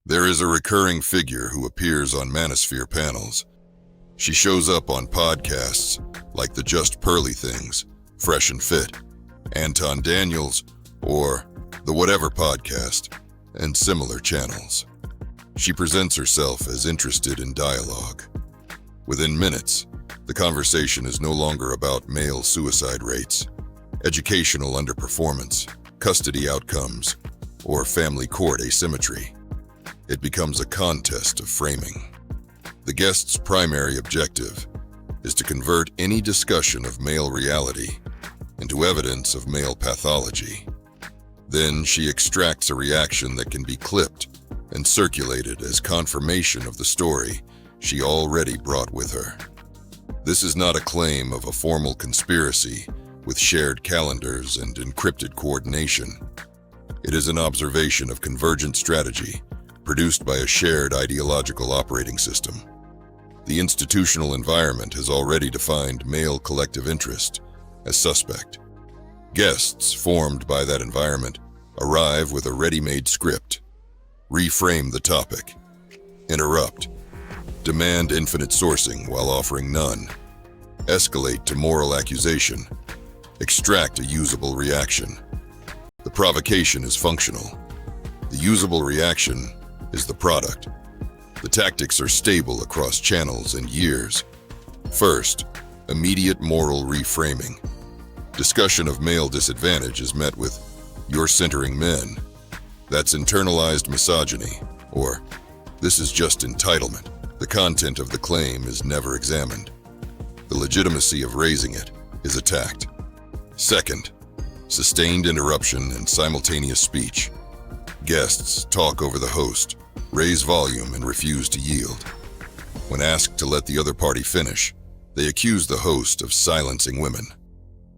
There is a recurring figure who appears on Manosphere panels. She shows up on podcasts like the JustPearlyThings, Fresh and Fit, Anton Daniels, or the Whatever podcast, and similar channels. She presents herself as interested in dialogue. Within minutes, the conversation is no longer about male suicide rates, educational underperformance, custody outcomes, or family court asymmetry. It becomes a contest of framing. The guest's primary objective is to convert any discussion of male reality into evidence of male pathology. Then she extracts a reaction that can be clipped and circulated as confirmation of the story she already brought with her. This is not a claim of a formal conspiracy with shared calendars and encrypted coordination. It is an observation of convergent strategy produced by a shared ideological operating system. The institutional environment has already defined male collective interest as suspect. Guests formed by that environment arrive with a ready-made script, reframe the topic, interrupt, demand infinite sourcing while offering none, escalate to moral accusation, extract a usable reaction. The provocation is functional. The usable reaction is the product. The tactics are stable across channels and years. First, immediate moral reframing. Discussion of male disadvantage is met with, "You're centering men. That's internalized misogyny," or "This is just entitlement." The content of the claim is never examined. The legitimacy of raising it is attacked. Second, sustained interruption and simultaneous speech. Guests talk over the host, raise volume, and refuse to yield. When asked to let the other party finish, they accuse the host of silencing women.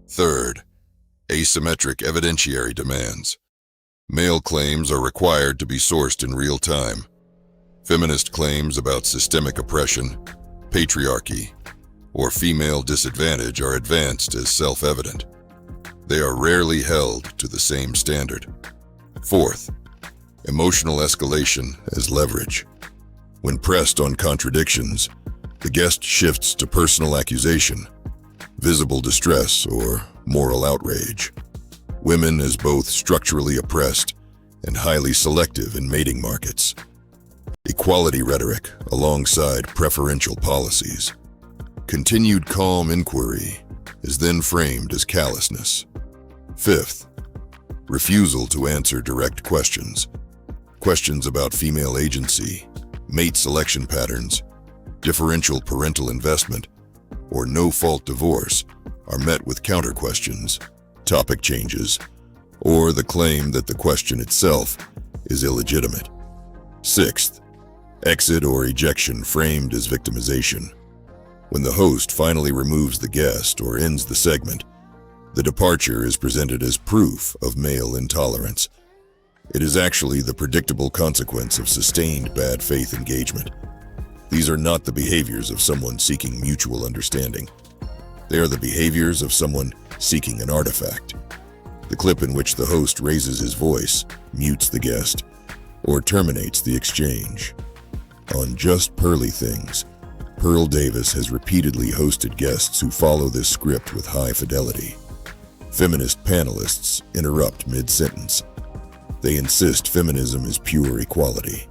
Third, asymmetric evidentiary demands. Male claims are required to be sourced in real time. Feminist claims about systemic oppression, patriarchy, or female disadvantage are advanced as self-evident. They are rarely held to the same standard. Fourth, emotional escalation as leverage. When pressed on contradictions, the guest shifts to personal accusation, visible distress, or moral outrage. Women as both structurally oppressed and highly selective in mating markets. Equality rhetoric alongside preferential policies. Continued calm inquiry is then framed as callousness. Fifth, refusal to answer direct questions. Questions about female agency, mate selection patterns, differential parental investment, or no-fault divorce are met with counter-questions, topic changes, or the claim that the question itself is illegitimate. Sixth, exit or ejection framed as victimization. When the host finally removes the guest or ends the segment, the departure is presented as proof of male intolerance. It is actually the predictable consequence of sustained bad faith engagement. These are not the behaviors of someone seeking mutual understanding. They are the behaviors of someone seeking an artifact. The clip in which the host raises his voice, mutes the guest, or terminates the exchange. On JustPearlyThings, Pearl Davis has repeatedly hosted guests who follow this script with high fidelity. Feminist panelists interrupt mid-sentence. They insist feminism is pure equality.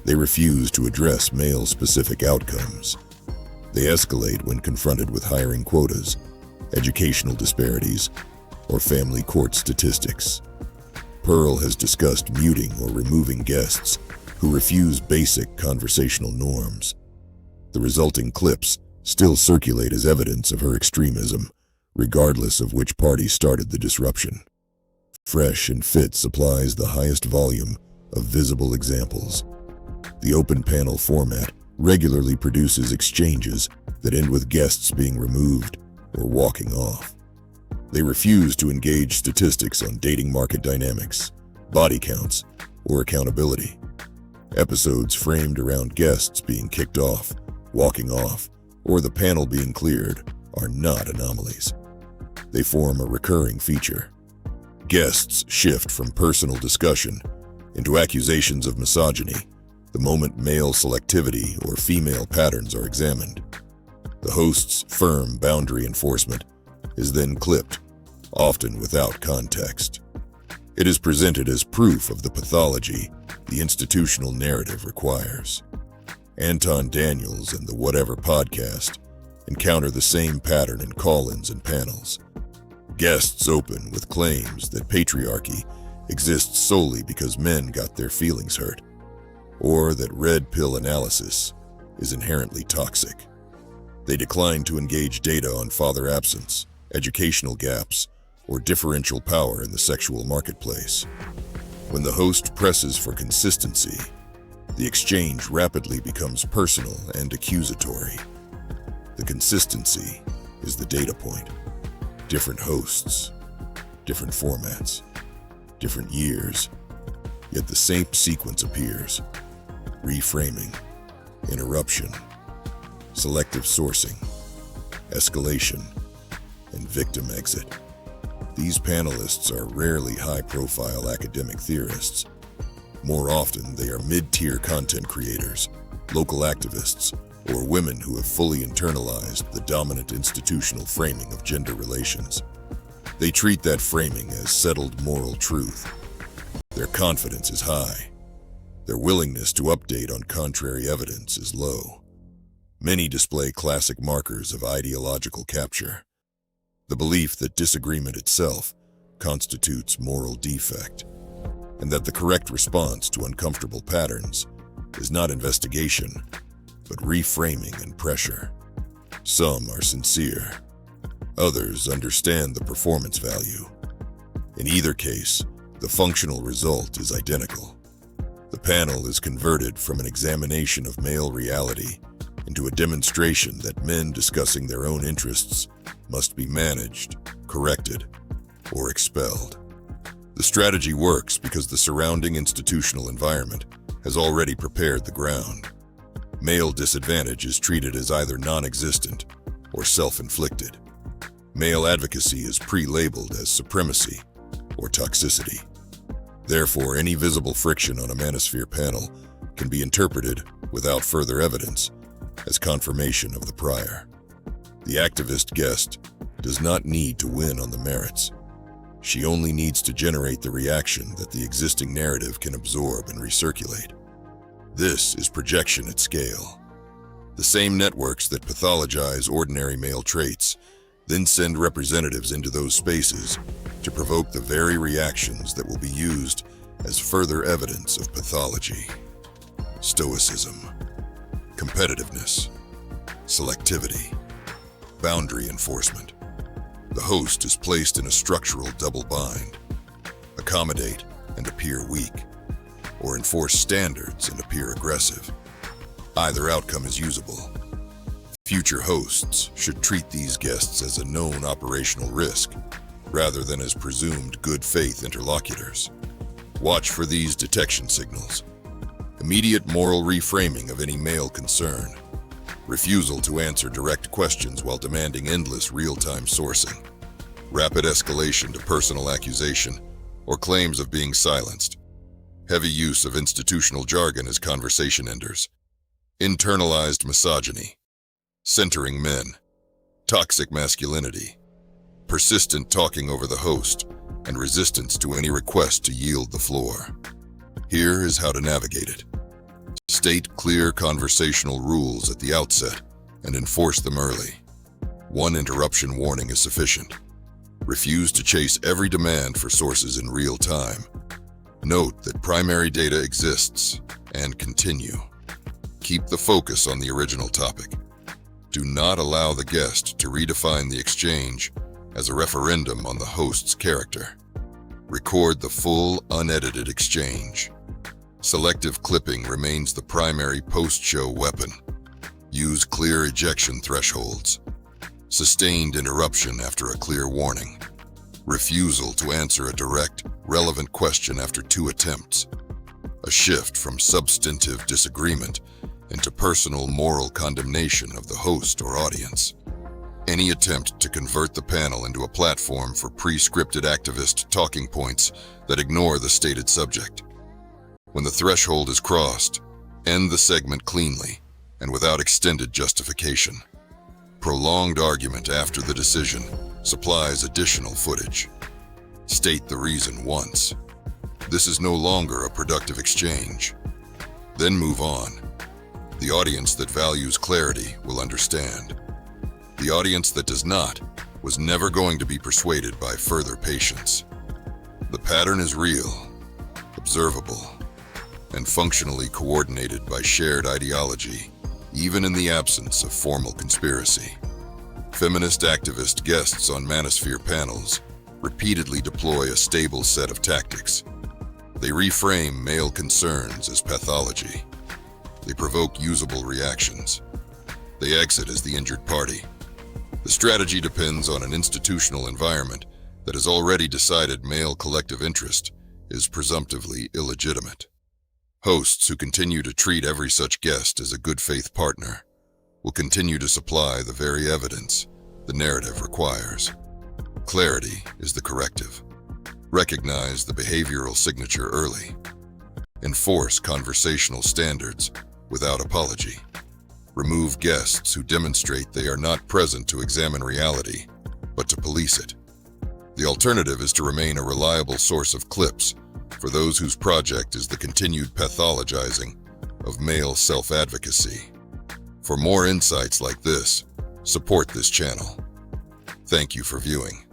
They refuse to address male-specific outcomes. They escalate when confronted with hiring quotas, educational disparities, or family court statistics. Pearl has discussed muting or removing guests who refuse basic conversational norms. The resulting clips still circulate as evidence of her extremism, regardless of which party started the disruption. Fresh and Fit supplies the highest volume of visible examples. The open panel format regularly produces exchanges that end with guests being removed or walking off. They refuse to engage statistics on dating market dynamics, body counts, or accountability. Episodes framed around guests being kicked off, walking off, or the panel being cleared are not anomalies. They form a recurring feature. Guests shift from personal discussion into accusations of misogyny The moment male selectivity or female patterns are examined, the host's firm boundary enforcement is then clipped, often without context. It is presented as proof of the pathology the institutional narrative requires. Anton Daniels and the Whatever podcast encounter the same pattern in call-ins and panels. Guests open with claims that patriarchy exists solely because men got their feelings hurt, or that red pill analysis is inherently toxic. They decline to engage data on father absence, educational gaps, or differential power in the sexual marketplace. When the host presses for consistency, the exchange rapidly becomes personal and accusatory. The consistency is the data point. Different hosts, different formats, different years, yet the same sequence appears. Reframing, interruption, selective sourcing, escalation, and victim exit. These panelists are rarely high-profile academic theorists. More often, they are mid-tier content creators, local activists, or women who have fully internalized the dominant institutional framing of gender relations. They treat that framing as settled moral truth. Their confidence is high. Their willingness to update on contrary evidence is low. Many display classic markers of ideological capture. The belief that disagreement itself constitutes moral defect, and that the correct response to uncomfortable patterns is not investigation, but reframing and pressure. Some are sincere. Others understand the performance value. In either case, the functional result is identical. The panel is converted from an examination of male reality into a demonstration that men discussing their own interests must be managed, corrected, or expelled. The strategy works because the surrounding institutional environment has already prepared the ground. Male disadvantage is treated as either non-existent or self-inflicted. Male advocacy is pre-labeled as supremacy or toxicity. Therefore, any visible friction on a Manosphere panel can be interpreted, without further evidence, as confirmation of the prior. The activist guest does not need to win on the merits. She only needs to generate the reaction that the existing narrative can absorb and recirculate. This is projection at scale. The same networks that pathologize ordinary male traits then send representatives into those spaces to provoke the very reactions that will be used as further evidence of pathology. Stoicism, competitiveness, selectivity, boundary enforcement. The host is placed in a structural double bind: accommodate and appear weak, or enforce standards and appear aggressive. Either outcome is usable. Future hosts should treat these guests as a known operational risk, rather than as presumed good faith interlocutors. Watch for these detection signals: immediate moral reframing of any male concern, refusal to answer direct questions while demanding endless real-time sourcing, rapid escalation to personal accusation or claims of being silenced, heavy use of institutional jargon as conversation enders, internalized misogyny, centering men, toxic masculinity, persistent talking over the host, and resistance to any request to yield the floor. Here is how to navigate it. State clear conversational rules at the outset and enforce them early. One interruption warning is sufficient. Refuse to chase every demand for sources in real time. Note that primary data exists, and continue. Keep the focus on the original topic. Do not allow the guest to redefine the exchange as a referendum on the host's character. Record the full, unedited exchange. Selective clipping remains the primary post-show weapon. Use clear ejection thresholds. Sustained interruption after a clear warning. Refusal to answer a direct, relevant question after 2 attempts. A shift from substantive disagreement into personal moral condemnation of the host or audience. Any attempt to convert the panel into a platform for pre-scripted activist talking points that ignore the stated subject. When the threshold is crossed, End the segment cleanly and without extended justification. Prolonged argument after the decision supplies additional footage. State the reason once. This is no longer a productive exchange. Then move on. The audience that values clarity will understand. The audience that does not was never going to be persuaded by further patience. The pattern is real, observable, and functionally coordinated by shared ideology, even in the absence of formal conspiracy. Feminist activist guests on Manosphere panels repeatedly deploy a stable set of tactics. They reframe male concerns as pathology. They provoke usable reactions. They exit as the injured party. The strategy depends on an institutional environment that has already decided male collective interest is presumptively illegitimate. Hosts who continue to treat every such guest as a good faith partner will continue to supply the very evidence the narrative requires. Clarity is the corrective. Recognize the behavioral signature early. Enforce conversational standards without apology. Remove guests who demonstrate they are not present to examine reality, but to police it. The alternative is to remain a reliable source of clips for those whose project is the continued pathologizing of male self-advocacy. For more insights like this, support this channel. Thank you for viewing.